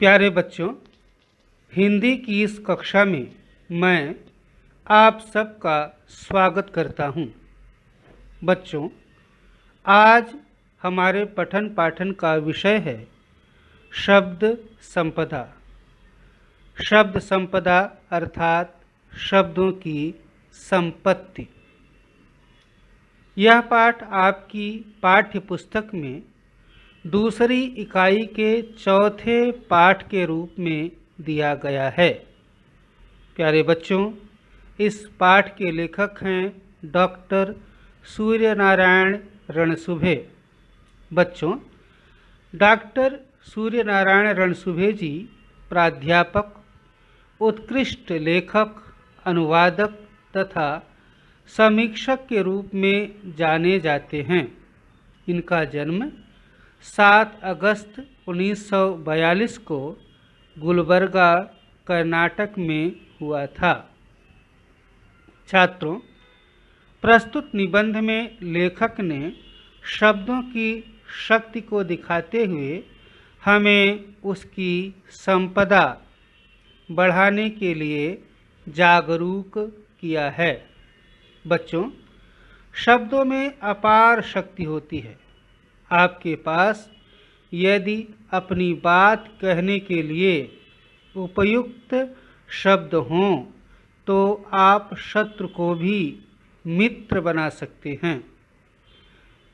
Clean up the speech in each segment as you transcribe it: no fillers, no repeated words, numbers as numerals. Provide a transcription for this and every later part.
प्यारे बच्चों, हिंदी की इस कक्षा में मैं आप सबका स्वागत करता हूं। बच्चों, आज हमारे पठन पाठन का विषय है शब्द संपदा। शब्द संपदा अर्थात शब्दों की संपत्ति। यह पाठ आपकी पाठ्य पुस्तक में दूसरी इकाई के चौथे पाठ के रूप में दिया गया है। प्यारे बच्चों, इस पाठ के लेखक हैं डॉक्टर सूर्यनारायण रणसुभे। बच्चों, डॉक्टर सूर्यनारायण रणसुभे जी प्राध्यापक, उत्कृष्ट लेखक, अनुवादक तथा समीक्षक के रूप में जाने जाते हैं। इनका जन्म 7 अगस्त 1942 को गुलबर्गा, कर्नाटक में हुआ था। छात्रों, प्रस्तुत निबंध में लेखक ने शब्दों की शक्ति को दिखाते हुए हमें उसकी संपदा बढ़ाने के लिए जागरूक किया है। बच्चों, शब्दों में अपार शक्ति होती है। आपके पास यदि अपनी बात कहने के लिए उपयुक्त शब्द हों तो आप शत्रु को भी मित्र बना सकते हैं।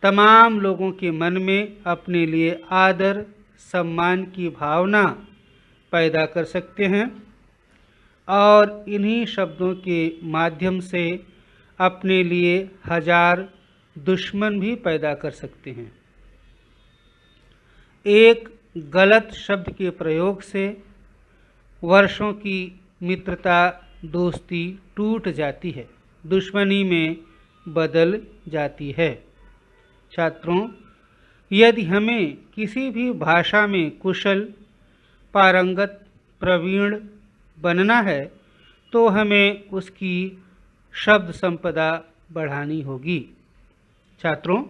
तमाम लोगों के मन में अपने लिए आदर सम्मान की भावना पैदा कर सकते हैं और इन्हीं शब्दों के माध्यम से अपने लिए हजार दुश्मन भी पैदा कर सकते हैं। एक गलत शब्द के प्रयोग से वर्षों की मित्रता दोस्ती टूट जाती है, दुश्मनी में बदल जाती है। छात्रों, यदि हमें किसी भी भाषा में कुशल, पारंगत, प्रवीण बनना है तो हमें उसकी शब्द संपदा बढ़ानी होगी। छात्रों,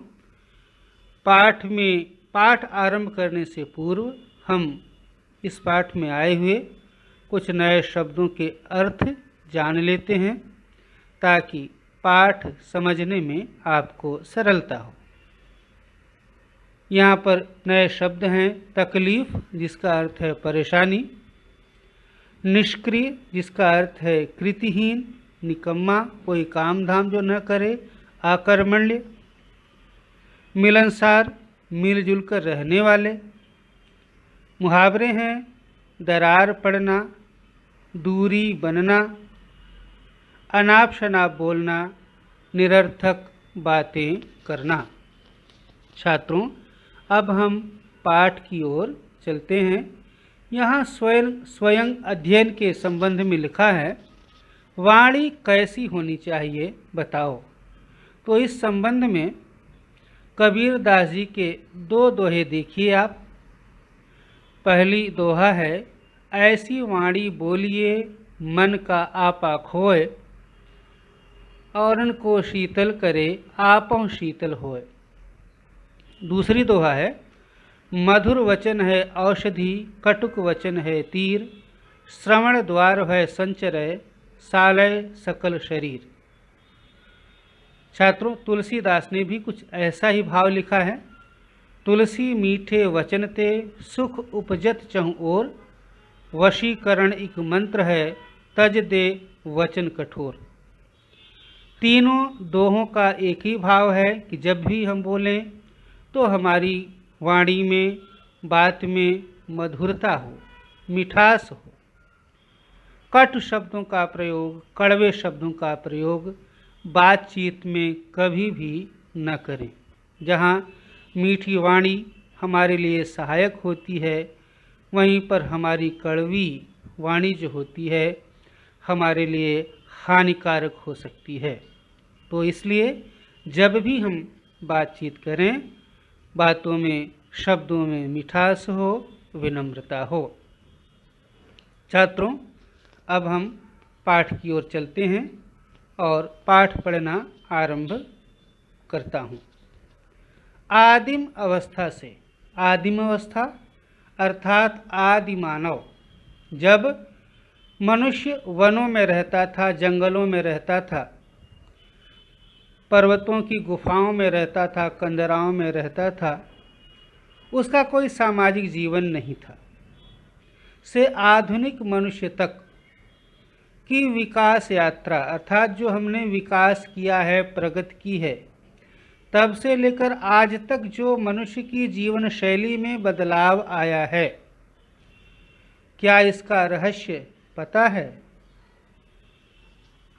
पाठ आरंभ करने से पूर्व हम इस पाठ में आए हुए कुछ नए शब्दों के अर्थ जान लेते हैं ताकि पाठ समझने में आपको सरलता हो। यहाँ पर नए शब्द हैं तकलीफ, जिसका अर्थ है परेशानी, निष्क्रिय, जिसका अर्थ है कृतिहीन, निकम्मा, कोई काम धाम जो न करे, अकर्मण्य, मिलनसार, मिलजुल कर रहने वाले। मुहावरे हैं दरार पड़ना, दूरी बनना, अनाप शनाप बोलना, निरर्थक बातें करना। छात्रों, अब हम पाठ की ओर चलते हैं। यहाँ स्वयं अध्ययन के संबंध में लिखा है, वाणी कैसी होनी चाहिए बताओ। तो इस संबंध में कबीर दास जी के 2 दोहे देखिए आप। पहली दोहा है, ऐसी वाणी बोलिए मन का आपा खोए, औरन को शीतल करे आपों शीतल होए। दूसरी दोहा है, मधुर वचन है औषधि, कटुक वचन है तीर, श्रवण द्वार है संचरय, सालय सकल शरीर। छात्रों, तुलसीदास ने भी कुछ ऐसा ही भाव लिखा है, तुलसी मीठे वचन ते, सुख उपजत चहुँ ओर, वशीकरण एक मंत्र है, तज दे वचन कठोर। तीनों दोहों का एक ही भाव है कि जब भी हम बोलें तो हमारी वाणी में, बात में मधुरता हो, मिठास हो। कटु शब्दों का प्रयोग, कड़वे शब्दों का प्रयोग बातचीत में कभी भी न करें। जहाँ मीठी वाणी हमारे लिए सहायक होती है, वहीं पर हमारी कड़वी वाणी जो होती है हमारे लिए हानिकारक हो सकती है। तो इसलिए जब भी हम बातचीत करें, बातों में, शब्दों में मिठास हो, विनम्रता हो। छात्रों, अब हम पाठ की ओर चलते हैं और पाठ पढ़ना आरंभ करता हूँ। आदिम अवस्था से, आदिम अवस्था अर्थात आदि मानव जब मनुष्य वनों में रहता था, जंगलों में रहता था, पर्वतों की गुफाओं में रहता था, कंदराओं में रहता था, उसका कोई सामाजिक जीवन नहीं था, से आधुनिक मनुष्य तक की विकास यात्रा अर्थात जो हमने विकास किया है, प्रगति की है, तब से लेकर आज तक जो मनुष्य की जीवन शैली में बदलाव आया है, क्या इसका रहस्य पता है?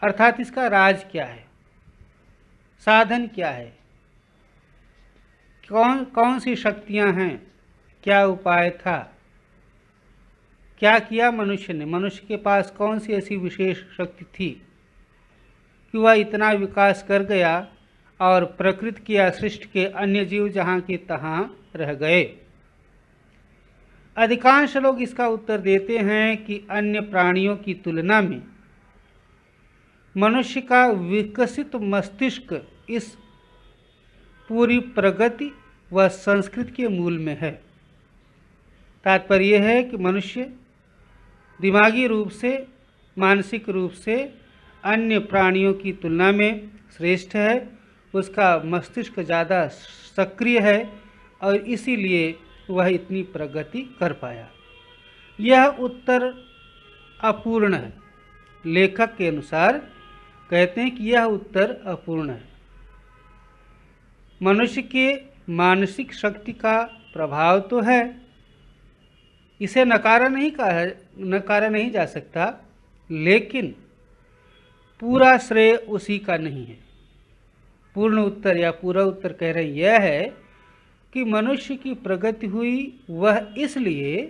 अर्थात इसका राज क्या है, साधन क्या है, कौन कौन सी शक्तियां हैं, क्या उपाय था, क्या किया मनुष्य ने, मनुष्य के पास कौन सी ऐसी विशेष शक्ति थी कि वह इतना विकास कर गया और प्रकृति की या सृष्टि के अन्य जीव जहाँ की तहाँ रह गए। अधिकांश लोग इसका उत्तर देते हैं कि अन्य प्राणियों की तुलना में मनुष्य का विकसित मस्तिष्क इस पूरी प्रगति व संस्कृति के मूल में है। तात्पर्य यह है कि मनुष्य दिमागी रूप से, मानसिक रूप से अन्य प्राणियों की तुलना में श्रेष्ठ है, उसका मस्तिष्क ज़्यादा सक्रिय है और इसीलिए वह इतनी प्रगति कर पाया। यह उत्तर अपूर्ण है। लेखक के अनुसार कहते हैं कि यह उत्तर अपूर्ण है। मनुष्य के मानसिक शक्ति का प्रभाव तो है, इसे नकारा नहीं जा सकता, लेकिन पूरा श्रेय उसी का नहीं है। पूर्ण उत्तर या पूरा उत्तर कह रहे यह है कि मनुष्य की प्रगति हुई वह इसलिए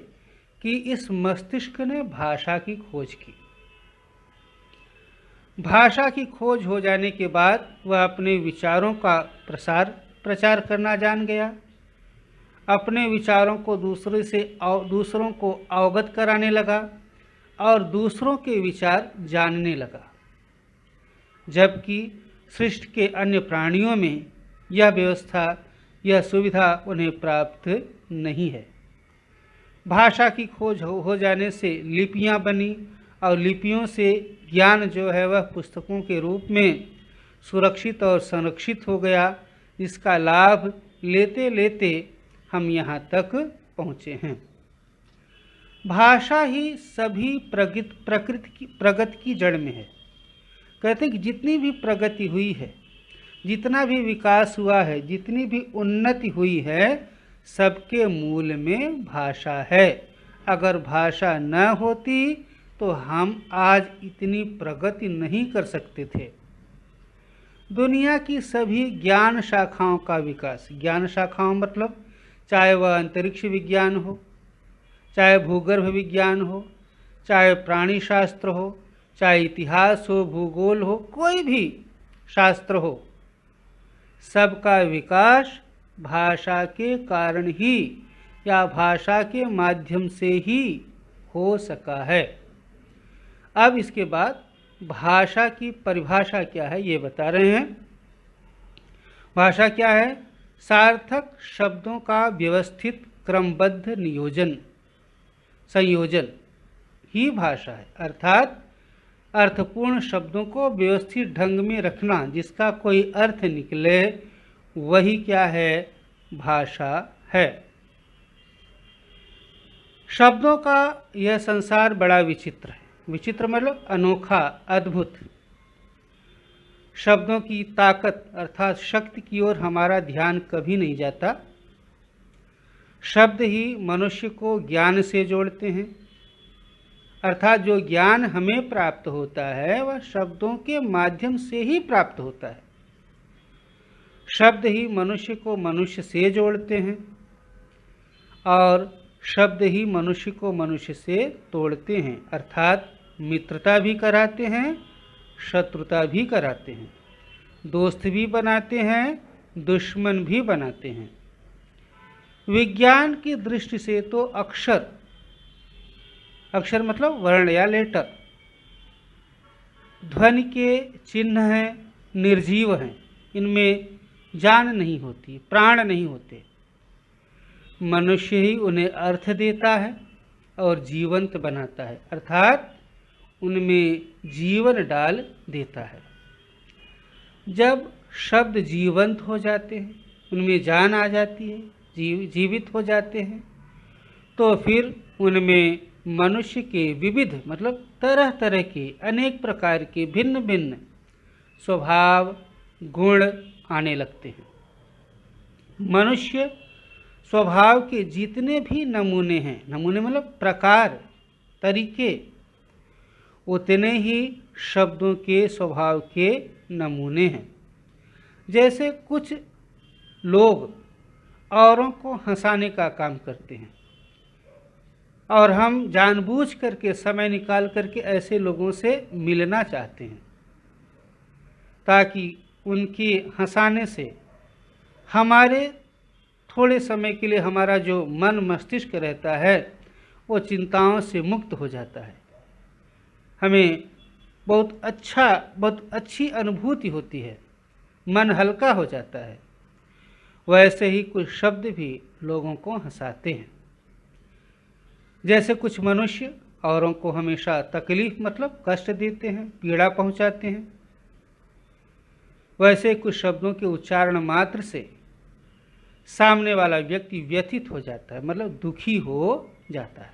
कि इस मस्तिष्क ने भाषा की खोज की। भाषा की खोज हो जाने के बाद वह अपने विचारों का प्रचार करना जान गया, अपने विचारों को दूसरों को अवगत कराने लगा और दूसरों के विचार जानने लगा, जबकि सृष्टि के अन्य प्राणियों में यह व्यवस्था, यह सुविधा उन्हें प्राप्त नहीं है। भाषा की खोज हो जाने से लिपियां बनी और लिपियों से ज्ञान जो है वह पुस्तकों के रूप में सुरक्षित और संरक्षित हो गया। इसका लाभ लेते लेते हम यहाँ तक पहुँचे हैं। भाषा ही सभी प्रगति की जड़ में है। कहते हैं कि जितनी भी प्रगति हुई है, जितना भी विकास हुआ है, जितनी भी उन्नति हुई है, सबके मूल में भाषा है। अगर भाषा न होती तो हम आज इतनी प्रगति नहीं कर सकते थे। दुनिया की सभी ज्ञान शाखाओं का विकास, ज्ञान शाखाओं मतलब चाहे वह अंतरिक्ष विज्ञान हो, चाहे भूगर्भ विज्ञान हो, चाहे प्राणी शास्त्र हो, चाहे इतिहास हो, भूगोल हो, कोई भी शास्त्र हो, सबका विकास भाषा के कारण ही या भाषा के माध्यम से ही हो सका है। अब इसके बाद भाषा की परिभाषा क्या है ये बता रहे हैं। भाषा क्या है? सार्थक शब्दों का व्यवस्थित क्रमबद्ध संयोजन ही भाषा है। अर्थात अर्थपूर्ण शब्दों को व्यवस्थित ढंग में रखना, जिसका कोई अर्थ निकले, वही क्या है? भाषा है। शब्दों का यह संसार बड़ा विचित्र है। विचित्र मतलब अनोखा, अद्भुत। शब्दों की ताकत अर्थात शक्ति की ओर हमारा ध्यान कभी नहीं जाता। शब्द ही मनुष्य को ज्ञान से जोड़ते हैं, अर्थात जो ज्ञान हमें प्राप्त होता है वह शब्दों के माध्यम से ही प्राप्त होता है। शब्द ही मनुष्य को मनुष्य से जोड़ते हैं और शब्द ही मनुष्य को मनुष्य से तोड़ते हैं, अर्थात मित्रता भी कराते हैं, शत्रुता भी कराते हैं, दोस्त भी बनाते हैं, दुश्मन भी बनाते हैं। विज्ञान की दृष्टि से तो अक्षर मतलब वर्ण या लेटर, ध्वनि के चिन्ह हैं, निर्जीव हैं, इनमें जान नहीं होती, प्राण नहीं होते। मनुष्य ही उन्हें अर्थ देता है और जीवंत बनाता है, अर्थात उनमें जीवन डाल देता है। जब शब्द जीवंत हो जाते हैं, उनमें जान आ जाती है, जीवित हो जाते हैं, तो फिर उनमें मनुष्य के विविध मतलब तरह तरह के अनेक प्रकार के भिन्न भिन्न स्वभाव गुण आने लगते हैं। मनुष्य स्वभाव के जितने भी नमूने हैं, नमूने मतलब प्रकार तरीके, उतने ही शब्दों के स्वभाव के नमूने हैं। जैसे कुछ लोग औरों को हंसाने का काम करते हैं और हम जानबूझ करके समय निकाल करके ऐसे लोगों से मिलना चाहते हैं ताकि उनके हंसाने से हमारे थोड़े समय के लिए हमारा जो मन मस्तिष्क रहता है वो चिंताओं से मुक्त हो जाता है, हमें बहुत अच्छी अनुभूति होती है, मन हल्का हो जाता है। वैसे ही कुछ शब्द भी लोगों को हंसाते हैं। जैसे कुछ मनुष्य औरों को हमेशा तकलीफ मतलब कष्ट देते हैं, पीड़ा पहुंचाते हैं, वैसे कुछ शब्दों के उच्चारण मात्र से सामने वाला व्यक्ति व्यथित हो जाता है, मतलब दुखी हो जाता है।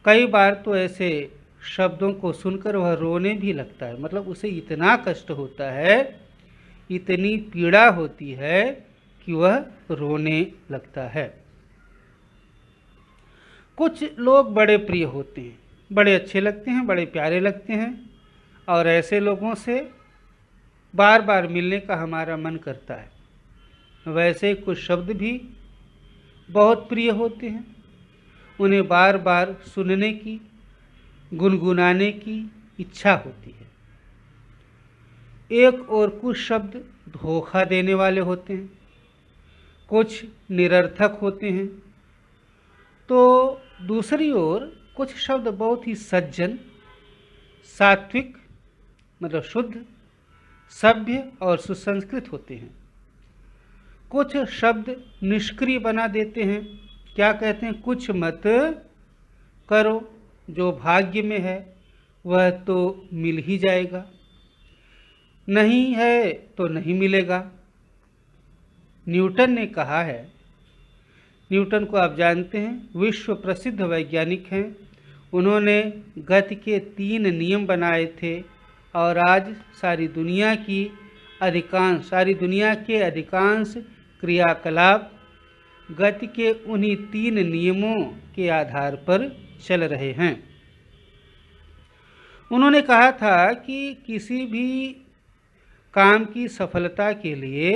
कई बार तो ऐसे शब्दों को सुनकर वह रोने भी लगता है, मतलब उसे इतना कष्ट होता है, इतनी पीड़ा होती है कि वह रोने लगता है। कुछ लोग बड़े प्रिय होते हैं, बड़े अच्छे लगते हैं, बड़े प्यारे लगते हैं और ऐसे लोगों से बार बार मिलने का हमारा मन करता है। वैसे कुछ शब्द भी बहुत प्रिय होते हैं, उन्हें बार बार सुनने की, गुनगुनाने की इच्छा होती है। एक और कुछ शब्द धोखा देने वाले होते हैं, कुछ निरर्थक होते हैं, तो दूसरी ओर कुछ शब्द बहुत ही सज्जन, सात्विक मतलब शुद्ध, सभ्य और सुसंस्कृत होते हैं। कुछ शब्द निष्क्रिय बना देते हैं, क्या कहते हैं, कुछ मत करो, जो भाग्य में है वह तो मिल ही जाएगा, नहीं है तो नहीं मिलेगा। न्यूटन ने कहा है, न्यूटन को आप जानते हैं, विश्व प्रसिद्ध वैज्ञानिक हैं। उन्होंने गति के 3 नियम बनाए थे और आज सारी दुनिया के अधिकांश क्रियाकलाप गति के उन्हीं 3 नियमों के आधार पर चल रहे हैं। उन्होंने कहा था कि किसी भी काम की सफलता के लिए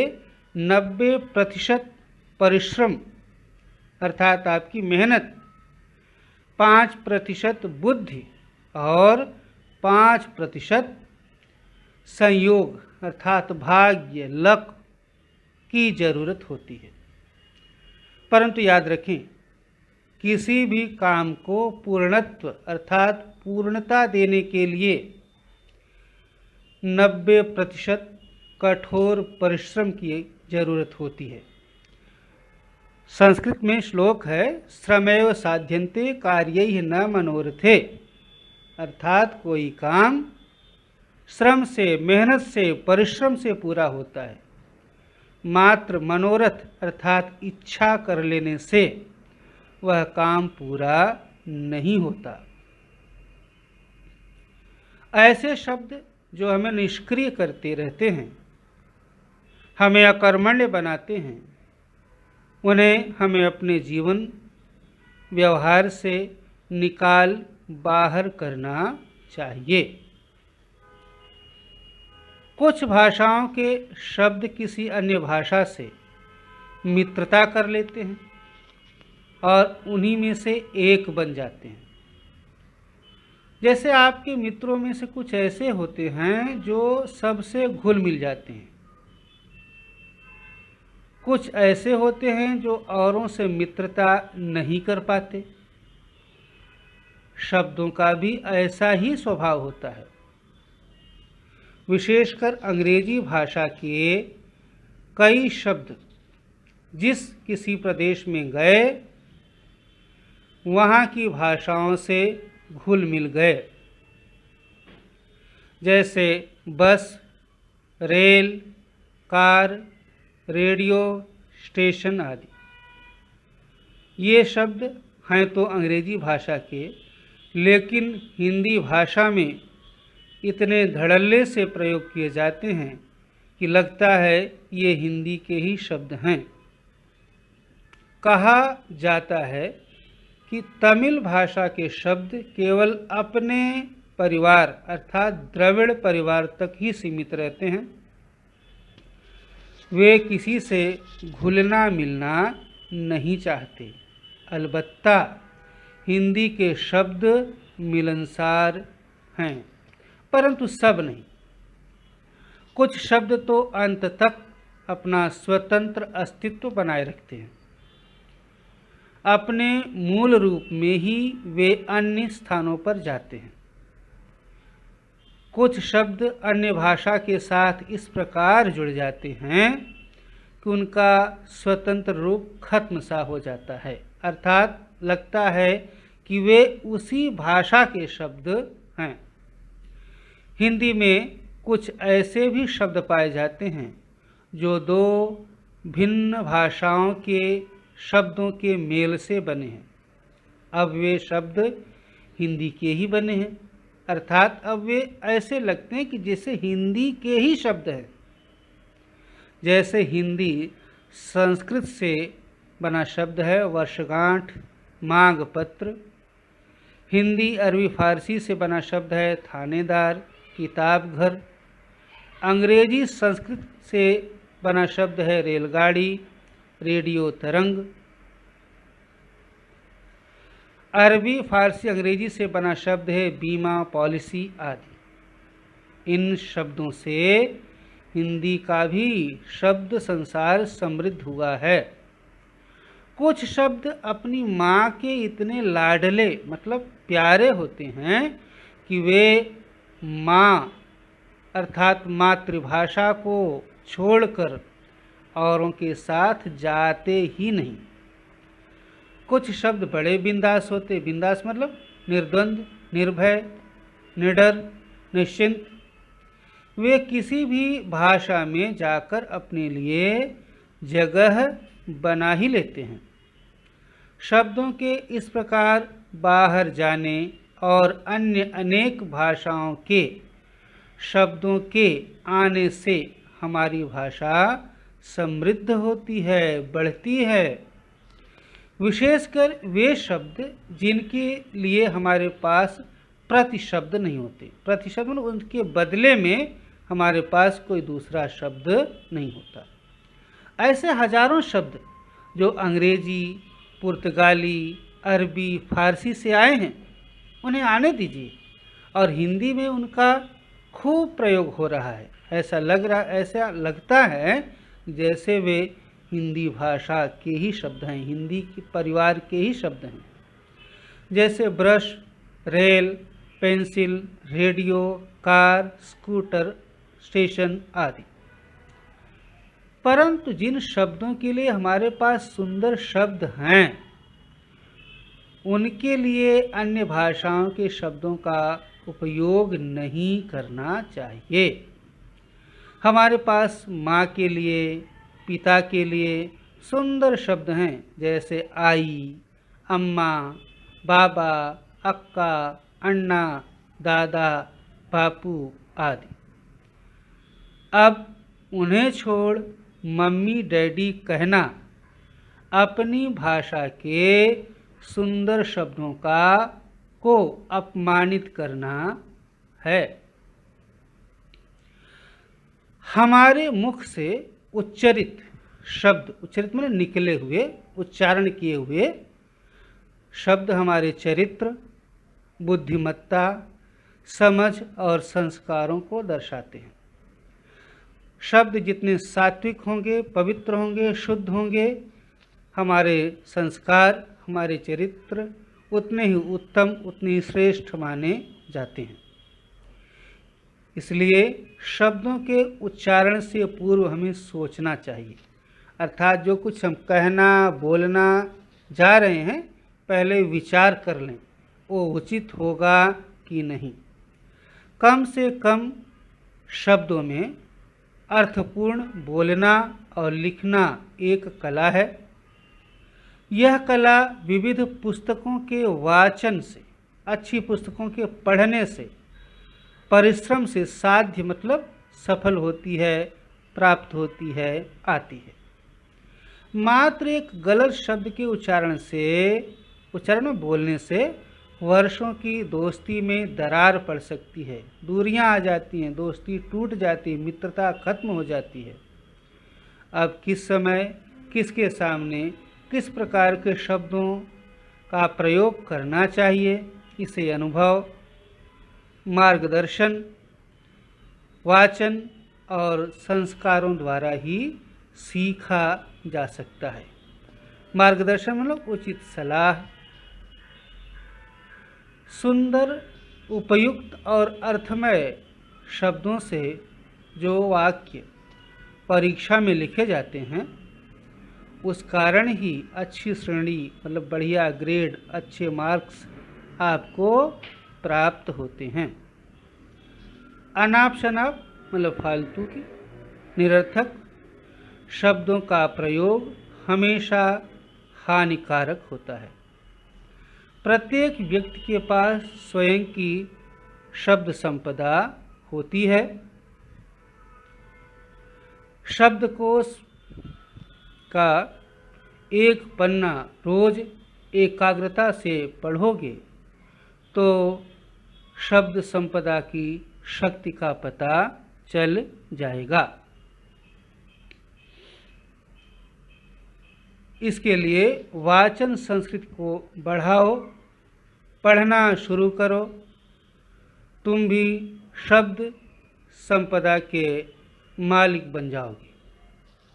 90% परिश्रम अर्थात आपकी मेहनत, 5% बुद्धि और 5% संयोग अर्थात भाग्य लक की जरूरत होती है। परंतु याद रखें, किसी भी काम को पूर्णत्व अर्थात पूर्णता देने के लिए 90% कठोर परिश्रम की जरूरत होती है। संस्कृत में श्लोक है, श्रमेव साध्यन्ते कार्यैः न मनोरथे, अर्थात कोई काम श्रम से, मेहनत से, परिश्रम से पूरा होता है, मात्र मनोरथ अर्थात इच्छा कर लेने से वह काम पूरा नहीं होता। ऐसे शब्द जो हमें निष्क्रिय करते रहते हैं, हमें अकर्मण्य बनाते हैं, उन्हें हमें अपने जीवन व्यवहार से निकाल बाहर करना चाहिए। कुछ भाषाओं के शब्द किसी अन्य भाषा से मित्रता कर लेते हैं और उन्हीं में से एक बन जाते हैं। जैसे आपके मित्रों में से कुछ ऐसे होते हैं जो सबसे घुल मिल जाते हैं, कुछ ऐसे होते हैं जो औरों से मित्रता नहीं कर पाते। शब्दों का भी ऐसा ही स्वभाव होता है। विशेषकर अंग्रेजी भाषा के कई शब्द जिस किसी प्रदेश में गए वहाँ की भाषाओं से घुल मिल गए, जैसे बस, रेल, कार, रेडियो स्टेशन आदि। ये शब्द हैं तो अंग्रेजी भाषा के, लेकिन हिंदी भाषा में इतने धड़ल्ले से प्रयोग किए जाते हैं कि लगता है ये हिंदी के ही शब्द हैं। कहा जाता है कि तमिल भाषा के शब्द केवल अपने परिवार अर्थात द्रविड़ परिवार तक ही सीमित रहते हैं। वे किसी से घुलना मिलना नहीं चाहते। अलबत्ता हिंदी के शब्द मिलनसार हैं, परंतु सब नहीं। कुछ शब्द तो अंत तक अपना स्वतंत्र अस्तित्व बनाए रखते हैं। अपने मूल रूप में ही वे अन्य स्थानों पर जाते हैं। कुछ शब्द अन्य भाषा के साथ इस प्रकार जुड़ जाते हैं कि उनका स्वतंत्र रूप खत्म सा हो जाता है, अर्थात लगता है कि वे उसी भाषा के शब्द हैं। हिंदी में कुछ ऐसे भी शब्द पाए जाते हैं जो दो भिन्न भाषाओं के शब्दों के मेल से बने हैं। अब वे शब्द हिंदी के ही बने हैं, अर्थात अब वे ऐसे लगते हैं कि जैसे हिंदी के ही शब्द हैं। जैसे हिंदी संस्कृत से बना शब्द है वर्षगांठ, मांग पत्र। हिंदी अरबी फारसी से बना शब्द है थानेदार, किताब घर। अंग्रेजी संस्कृत से बना शब्द है रेलगाड़ी, रेडियो तरंग। अरबी फारसी अंग्रेजी से बना शब्द है बीमा पॉलिसी आदि। इन शब्दों से हिंदी का भी शब्द संसार समृद्ध हुआ है। कुछ शब्द अपनी माँ के इतने लाडले मतलब प्यारे होते हैं कि वे माँ अर्थात मातृभाषा को छोड़कर औरों के साथ जाते ही नहीं। कुछ शब्द बड़े बिंदास होते, बिंदास मतलब निर्द्वंद, निर्भय, निडर, निश्चिंत। वे किसी भी भाषा में जाकर अपने लिए जगह बना ही लेते हैं। शब्दों के इस प्रकार बाहर जाने और अन्य अनेक भाषाओं के शब्दों के आने से हमारी भाषा समृद्ध होती है, बढ़ती है। विशेषकर वे शब्द जिनके लिए हमारे पास प्रतिशब्द नहीं होते। प्रतिशब्द मतलब उनके बदले में हमारे पास कोई दूसरा शब्द नहीं होता। ऐसे हजारों शब्द जो अंग्रेजी, पुर्तगाली, अरबी, फारसी से आए हैं, उन्हें आने दीजिए और हिंदी में उनका खूब प्रयोग हो रहा है। ऐसा लगता है जैसे वे हिंदी भाषा के ही शब्द हैं, हिंदी के परिवार के ही शब्द हैं। जैसे brush, rail, pencil, radio, car, scooter, station आदि। परंतु जिन शब्दों के लिए हमारे पास सुंदर शब्द हैं, उनके लिए अन्य भाषाओं के शब्दों का उपयोग नहीं करना चाहिए। हमारे पास माँ के लिए, पिता के लिए सुंदर शब्द हैं, जैसे आई, अम्मा, बाबा, अक्का, अन्ना, दादा, बापू आदि। अब उन्हें छोड़ मम्मी डैडी कहना अपनी भाषा के सुंदर शब्दों को अपमानित करना है। हमारे मुख से उच्चरित शब्द, उच्चरित मतलब निकले हुए, उच्चारण किए हुए शब्द हमारे चरित्र, बुद्धिमत्ता, समझ और संस्कारों को दर्शाते हैं। शब्द जितने सात्विक होंगे, पवित्र होंगे, शुद्ध होंगे, हमारे संस्कार, हमारे चरित्र उतने ही उत्तम, उतने ही श्रेष्ठ माने जाते हैं। इसलिए शब्दों के उच्चारण से पूर्व हमें सोचना चाहिए। अर्थात जो कुछ हम कहना बोलना जा रहे हैं पहले विचार कर लें वो उचित होगा कि नहीं। कम से कम शब्दों में अर्थपूर्ण बोलना और लिखना एक कला है। यह कला विविध पुस्तकों के वाचन से, अच्छी पुस्तकों के पढ़ने से, परिश्रम से साध्य मतलब सफल होती है, प्राप्त होती है, आती है। मात्र एक गलत शब्द के उच्चारण में बोलने से वर्षों की दोस्ती में दरार पड़ सकती है, दूरियां आ जाती हैं, दोस्ती टूट जाती है, मित्रता खत्म हो जाती है। अब किस समय किसके सामने किस प्रकार के शब्दों का प्रयोग करना चाहिए, इसे अनुभव, मार्गदर्शन, वाचन और संस्कारों द्वारा ही सीखा जा सकता है। मार्गदर्शन मतलब उचित सलाह, सुंदर, उपयुक्त और अर्थमय शब्दों से जो वाक्य परीक्षा में लिखे जाते हैं उस कारण ही अच्छी श्रेणी मतलब बढ़िया ग्रेड, अच्छे मार्क्स आपको प्राप्त होते हैं। अनाप शनाप मतलब फालतू की, निरर्थक शब्दों का प्रयोग हमेशा हानिकारक होता है। प्रत्येक व्यक्ति के पास स्वयं की शब्द संपदा होती है। शब्दकोश का एक पन्ना रोज एकाग्रता से पढ़ोगे तो शब्द संपदा की शक्ति का पता चल जाएगा। इसके लिए वाचन संस्कृति को बढ़ाओ, पढ़ना शुरू करो, तुम भी शब्द संपदा के मालिक बन जाओगे।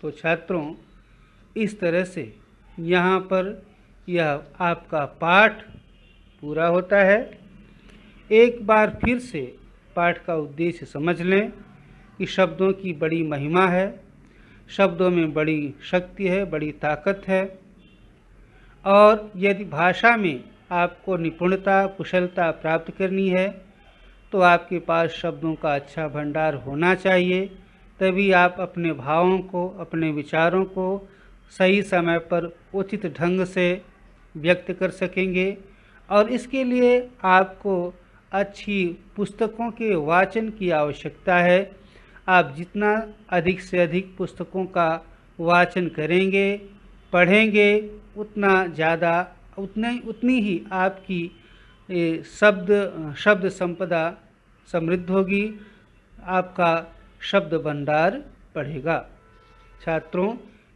तो छात्रों, इस तरह से यहाँ पर यह आपका पाठ पूरा होता है। एक बार फिर से पाठ का उद्देश्य समझ लें कि शब्दों की बड़ी महिमा है, शब्दों में बड़ी शक्ति है, बड़ी ताकत है। और यदि भाषा में आपको निपुणता, कुशलता प्राप्त करनी है तो आपके पास शब्दों का अच्छा भंडार होना चाहिए। तभी आप अपने भावों को, अपने विचारों को सही समय पर उचित ढंग से व्यक्त कर सकेंगे। और इसके लिए आपको अच्छी पुस्तकों के वाचन की आवश्यकता है। आप जितना अधिक से अधिक पुस्तकों का वाचन करेंगे, पढ़ेंगे, उतना ज़्यादा उतनी ही आपकी शब्द संपदा समृद्ध होगी, आपका शब्द भंडार बढ़ेगा। छात्रों,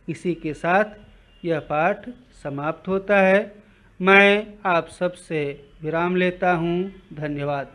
इसी के साथ यह पाठ समाप्त होता है। मैं आप सबसे विराम लेता हूँ। धन्यवाद।